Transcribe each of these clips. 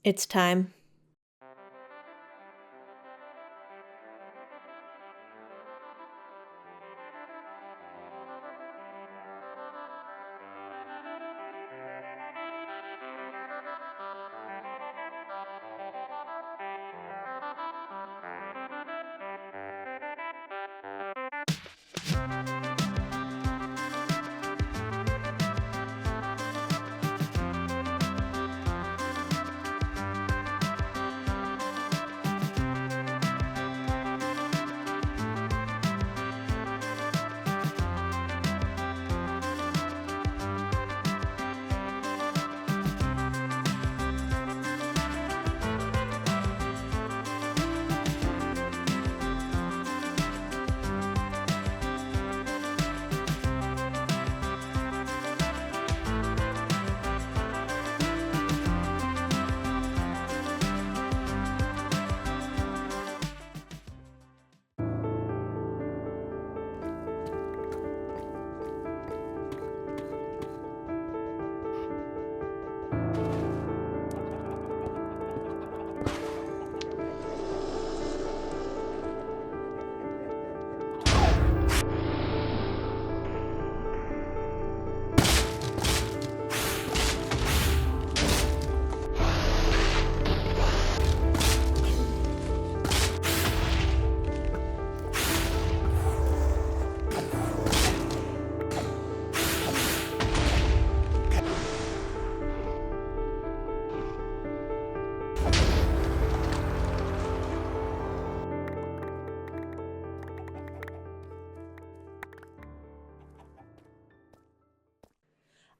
It's time.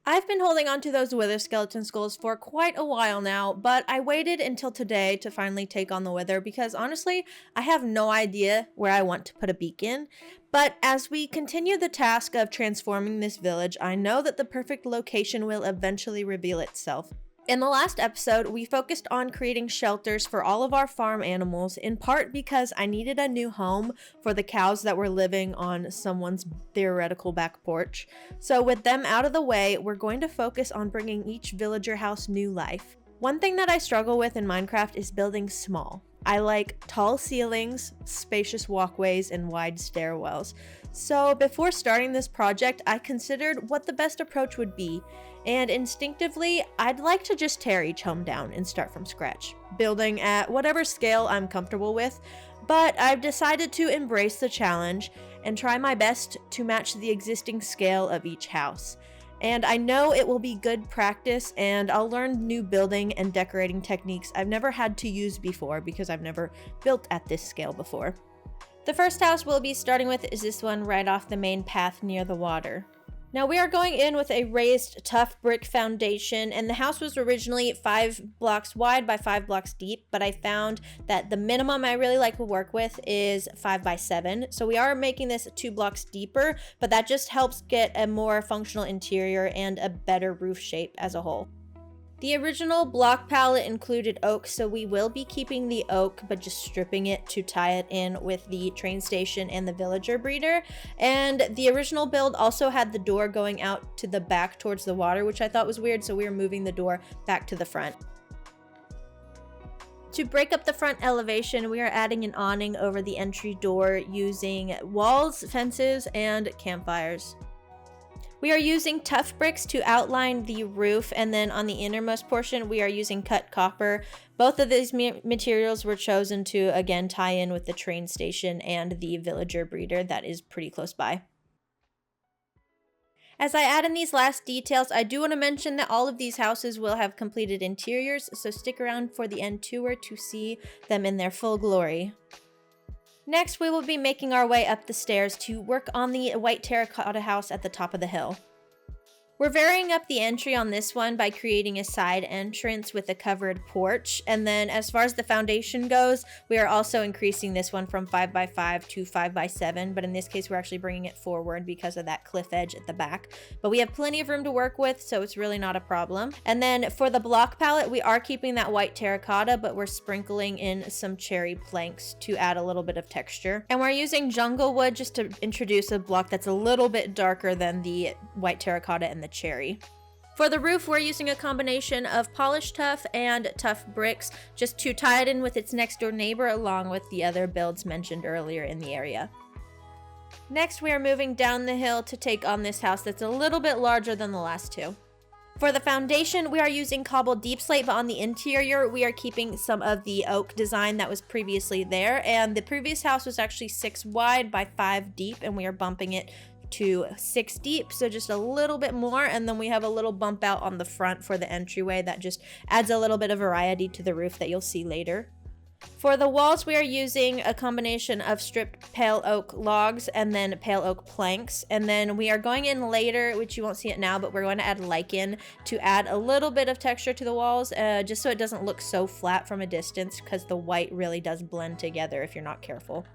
I've been holding on to those wither skeleton skulls for quite a while now, but I waited until today to finally take on the wither because honestly, I have no idea where I want to put a beacon. But as we continue the task of transforming this village, I know that the perfect location will eventually reveal itself. In the last episode, we focused on creating shelters for all of our farm animals, in part because I needed a new home for the cows that were living on someone's theoretical back porch. So with them out of the way, we're going to focus on bringing each villager house new life. One thing that I struggle with in Minecraft is building small. I like tall ceilings, spacious walkways, and wide stairwells. So before starting this project, I considered what the best approach would be, and instinctively, I'd like to just tear each home down and start from scratch, building at whatever scale I'm comfortable with, but I've decided to embrace the challenge and try my best to match the existing scale of each house. And I know it will be good practice, and I'll learn new building and decorating techniques I've never had to use before because I've never built at this scale before. The first house we'll be starting with is this one right off the main path near the water. Now we are going in with a raised tough brick foundation, and the house was originally 5 blocks wide by 5 blocks deep, but I found that the minimum I really like to work with is 5 by 7. So we are making this 2 blocks deeper, but that just helps get a more functional interior and a better roof shape as a whole. The original block palette included oak, so we will be keeping the oak but just stripping it to tie it in with the train station and the villager breeder. And the original build also had the door going out to the back towards the water, which I thought was weird, so we were moving the door back to the front. To break up the front elevation, we are adding an awning over the entry door using walls, fences, and campfires. We are using tough bricks to outline the roof, and then on the innermost portion we are using cut copper. Both of these materials were chosen to again tie in with the train station and the villager breeder that is pretty close by. As I add in these last details, I do want to mention that all of these houses will have completed interiors, so stick around for the end tour to see them in their full glory. Next, we will be making our way up the stairs to work on the white terracotta house at the top of the hill. We're varying up the entry on this one by creating a side entrance with a covered porch, and then as far as the foundation goes, we are also increasing this one from 5 by 5 to 5 by 7, but in this case we're actually bringing it forward because of that cliff edge at the back. But we have plenty of room to work with, so it's really not a problem. And then for the block palette, we are keeping that white terracotta, but we're sprinkling in some cherry planks to add a little bit of texture. And we're using jungle wood just to introduce a block that's a little bit darker than the white terracotta and the cherry. For the roof, we're using a combination of polished tuff and tough bricks just to tie it in with its next door neighbor along with the other builds mentioned earlier in the area. Next, we are moving down the hill to take on this house that's a little bit larger than the last two. For the foundation, we are using cobbled deep slate, but on the interior, we are keeping some of the oak design that was previously there. And the previous house was actually 6 wide by 5 deep, and we are bumping it to 6 deep, so just a little bit more. And then we have a little bump out on the front for the entryway that just adds a little bit of variety to the roof that you'll see later. For the walls, we are using a combination of stripped pale oak logs and then pale oak planks. And then we are going in later, which you won't see it now, but we're going to add lichen to add a little bit of texture to the walls, just so it doesn't look so flat from a distance, because the white really does blend together if you're not careful.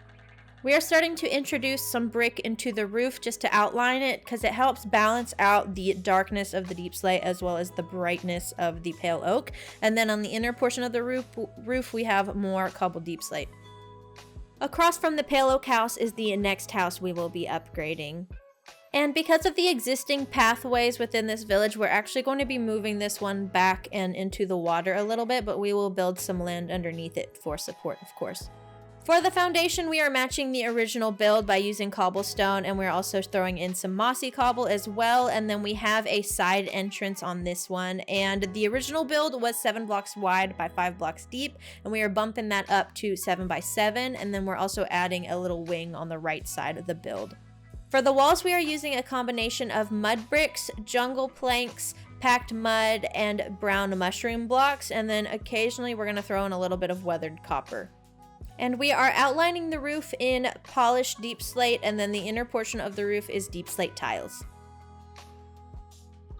We are starting to introduce some brick into the roof just to outline it, because it helps balance out the darkness of the deep slate as well as the brightness of the pale oak. And then on the inner portion of the roof we have more cobbled deep slate. Across from the pale oak house is the next house we will be upgrading. And because of the existing pathways within this village, we're actually going to be moving this one back and into the water a little bit, but we will build some land underneath it for support, of course. For the foundation, we are matching the original build by using cobblestone, and we're also throwing in some mossy cobble as well. And then we have a side entrance on this one, and the original build was 7 blocks wide by 5 blocks deep, and we are bumping that up to 7 by 7, and then we're also adding a little wing on the right side of the build. For the walls, we are using a combination of mud bricks, jungle planks, packed mud, and brown mushroom blocks, and then occasionally we're going to throw in a little bit of weathered copper. And we are outlining the roof in polished deep slate, and then the inner portion of the roof is deep slate tiles.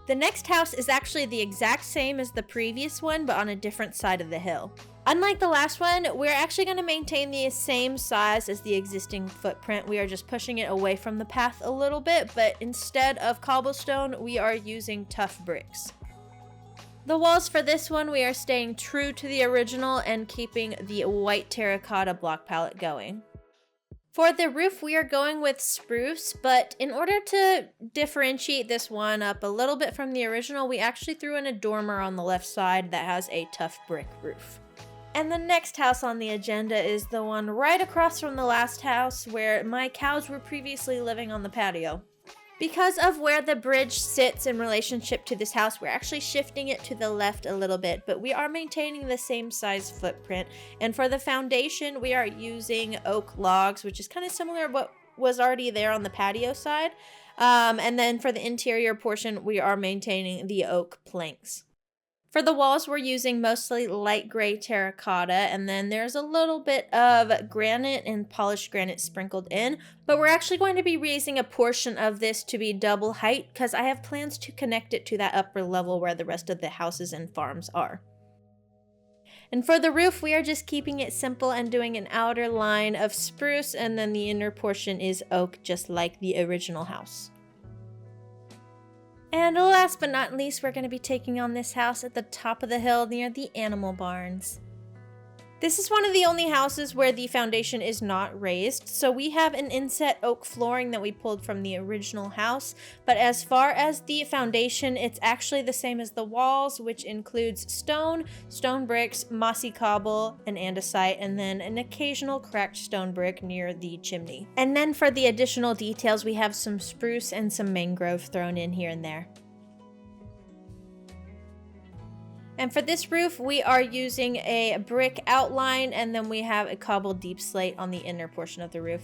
The next house is actually the exact same as the previous one, but on a different side of the hill. Unlike the last one, we're actually going to maintain the same size as the existing footprint. We are just pushing it away from the path a little bit, but instead of cobblestone, we are using tough bricks. The walls for this one, we are staying true to the original and keeping the white terracotta block palette going. For the roof, we are going with spruce, but in order to differentiate this one up a little bit from the original, we actually threw in a dormer on the left side that has a tough brick roof. And the next house on the agenda is the one right across from the last house where my cows were previously living on the patio. Because of where the bridge sits in relationship to this house, we're actually shifting it to the left a little bit, but we are maintaining the same size footprint. And for the foundation, we are using oak logs, which is kind of similar to what was already there on the patio side. And then for the interior portion, we are maintaining the oak planks. For the walls, we're using mostly light gray terracotta, and then there's a little bit of granite and polished granite sprinkled in, but we're actually going to be raising a portion of this to be double height because I have plans to connect it to that upper level where the rest of the houses and farms are. And for the roof, we are just keeping it simple and doing an outer line of spruce, and then the inner portion is oak, just like the original house. And last but not least, we're going to be taking on this house at the top of the hill near the animal barns. This is one of the only houses where the foundation is not raised, so we have an inset oak flooring that we pulled from the original house, but as far as the foundation, it's actually the same as the walls, which includes stone, stone bricks, mossy cobble, an andesite, and then an occasional cracked stone brick near the chimney. And then for the additional details, we have some spruce and some mangrove thrown in here and there. And for this roof, we are using a brick outline, and then we have a cobbled deep slate on the inner portion of the roof.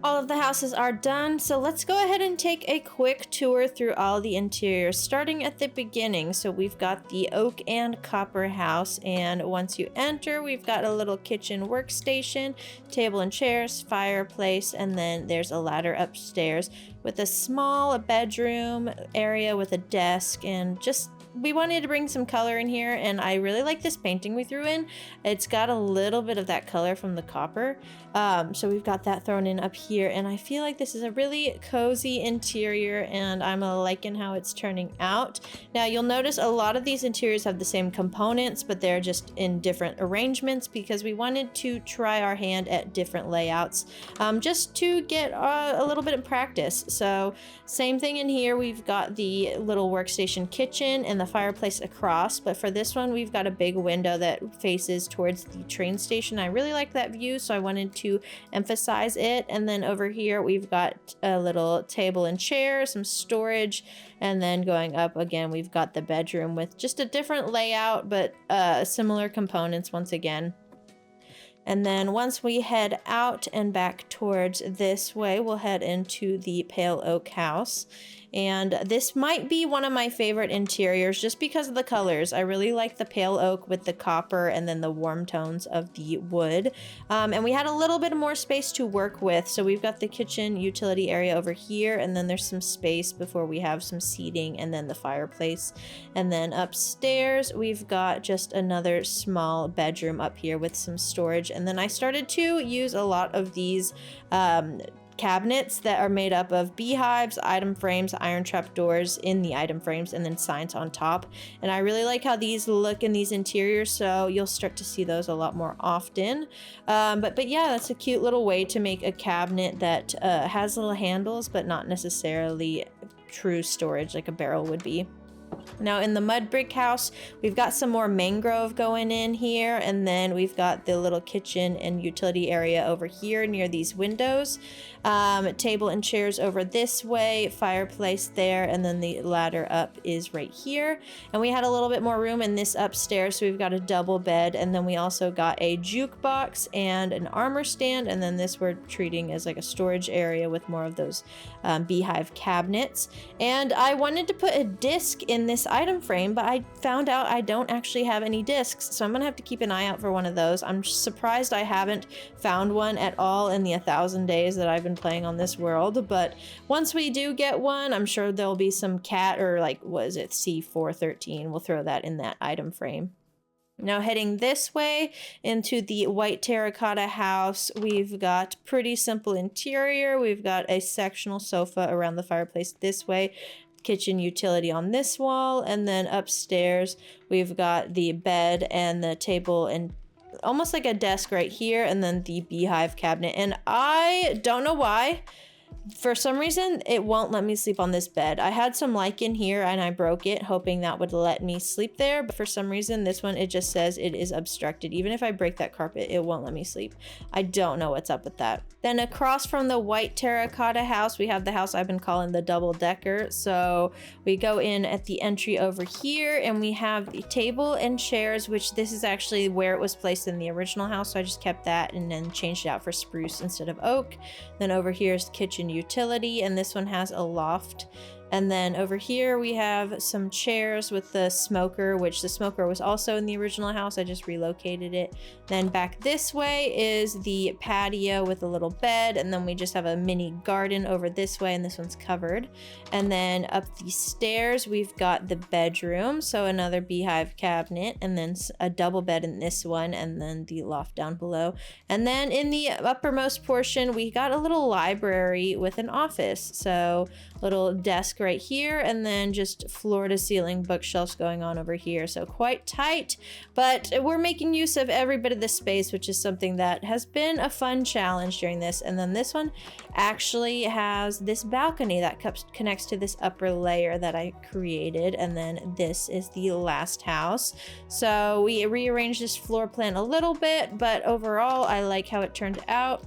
All of the houses are done, so let's go ahead and take a quick tour through all the interiors, starting at the beginning. So we've got the oak and copper house, and once you enter, we've got a little kitchen workstation, table and chairs, fireplace, and then there's a ladder upstairs with a small bedroom area with a desk and just we wanted to bring some color in here, and I really like this painting we threw in. It's got a little bit of that color from the copper. So we've got that thrown in up here, and I feel like this is a really cozy interior, and I'm liking how it's turning out. Now you'll notice a lot of these interiors have the same components, but they're just in different arrangements because we wanted to try our hand at different layouts, just to get a little bit of practice. So same thing in here, we've got the little workstation kitchen and the fireplace across, but for this one we've got a big window that faces towards the train station. I really like that view, so I wanted to emphasize it. And then over here we've got a little table and chair, some storage, and then going up again we've got the bedroom with just a different layout, but similar components once again. And then once we head out and back towards this way, we'll head into the pale oak house. And this might be one of my favorite interiors just because of the colors. I really like the pale oak with the copper and then the warm tones of the wood. And we had a little bit more space to work with. So we've got the kitchen utility area over here, and then there's some space before we have some seating and then the fireplace. And then upstairs, we've got just another small bedroom up here with some storage. And then I started to use a lot of these cabinets that are made up of beehives, item frames, iron trap doors in the item frames, and then signs on top. And I really like how these look in these interiors, so you'll start to see those a lot more often. But yeah, that's a cute little way to make a cabinet that has little handles, but not necessarily true storage like a barrel would be. Now in the mud brick house, we've got some more mangrove going in here, and then we've got the little kitchen and utility area over here near these windows. Table and chairs over this way, fireplace there, and then the ladder up is right here. And we had a little bit more room in this upstairs, so we've got a double bed, and then we also got a jukebox and an armor stand, and then this we're treating as like a storage area with more of those beehive cabinets. And I wanted to put a disc in this item frame, but I found out I don't actually have any discs, so I'm gonna have to keep an eye out for one of those. I'm surprised I haven't found one at all in the 1,000 days that I've been playing on this world, but once we do get one, I'm sure there'll be some cat, or like, what is it, C413, we'll throw that in that item frame. Now heading this way into the white terracotta house, we've got pretty simple interior. We've got a sectional sofa around the fireplace this way, kitchen utility on this wall, and then upstairs we've got the bed and the table and almost like a desk right here, and then the beehive cabinet. And I don't know why, for some reason it won't let me sleep on this bed. I had some lichen here and I broke it hoping that would let me sleep there, but for some reason this one, it just says it is obstructed. Even if I break that carpet, it won't let me sleep. I don't know what's up with that. Then across from the white terracotta house, we have the house I've been calling the double decker. So we go in at the entry over here, and we have the table and chairs, which this is actually where it was placed in the original house, so I just kept that and then changed it out for spruce instead of oak. Then over here is kitchen utility, and this one has a loft. And then over here we have some chairs with the smoker, which the smoker was also in the original house. I just relocated it. Then back this way is the patio with a little bed, and then we just have a mini garden over this way, and this one's covered. And then up the stairs we've got the bedroom, so another beehive cabinet, and then a double bed in this one, and then the loft down below. And then in the uppermost portion we got a little library with an office, so little desk right here, and then just floor to ceiling bookshelves going on over here. So quite tight, but we're making use of every bit of this space, which is something that has been a fun challenge during this. And then this one actually has this balcony that connects to this upper layer that I created, and then this is the last house. So we rearranged this floor plan a little bit, but overall I like how it turned out.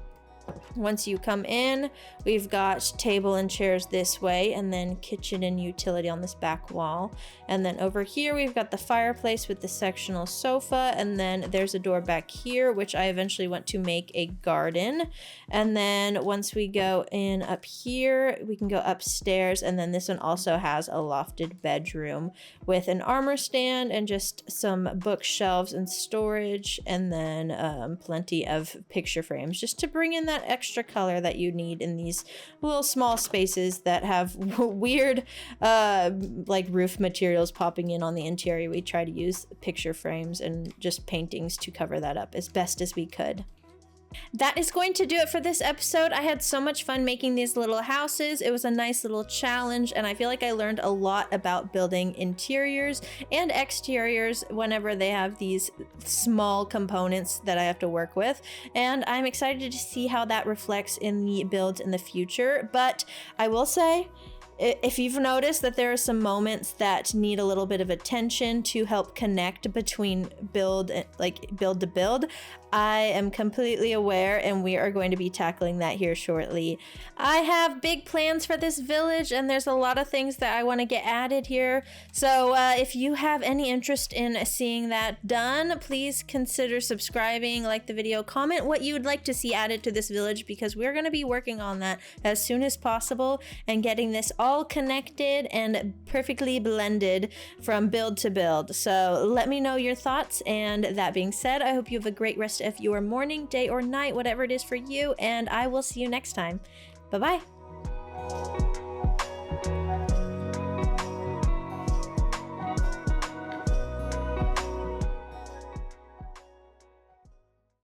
Once you come in, we've got table and chairs this way, and then kitchen and utility on this back wall. And then over here we've got the fireplace with the sectional sofa, and then there's a door back here which I eventually want to make a garden. And then once we go in up here, we can go upstairs, and then this one also has a lofted bedroom with an armor stand and just some bookshelves and storage, and then plenty of picture frames just to bring in that that extra color that you need in these little small spaces that have weird like roof materials popping in on the interior. We try to use picture frames and just paintings to cover that up as best as we could. That is going to do it for this episode. I had so much fun making these little houses. It was a nice little challenge, and I feel like I learned a lot about building interiors and exteriors whenever they have these small components that I have to work with. And I'm excited to see how that reflects in the builds in the future. But I will say, if you've noticed that there are some moments that need a little bit of attention to help connect between build to build, I am completely aware, and we are going to be tackling that here shortly. I have big plans for this village, and there's a lot of things that I want to get added here. So if you have any interest in seeing that done, please consider subscribing, like the video, comment what you would like to see added to this village, because we're going to be working on that as soon as possible and getting this all connected and perfectly blended from build to build. So let me know your thoughts, and that being said, I hope you have a great rest of your morning, day, or night, whatever it is for you, and I will see you next time. Bye-bye.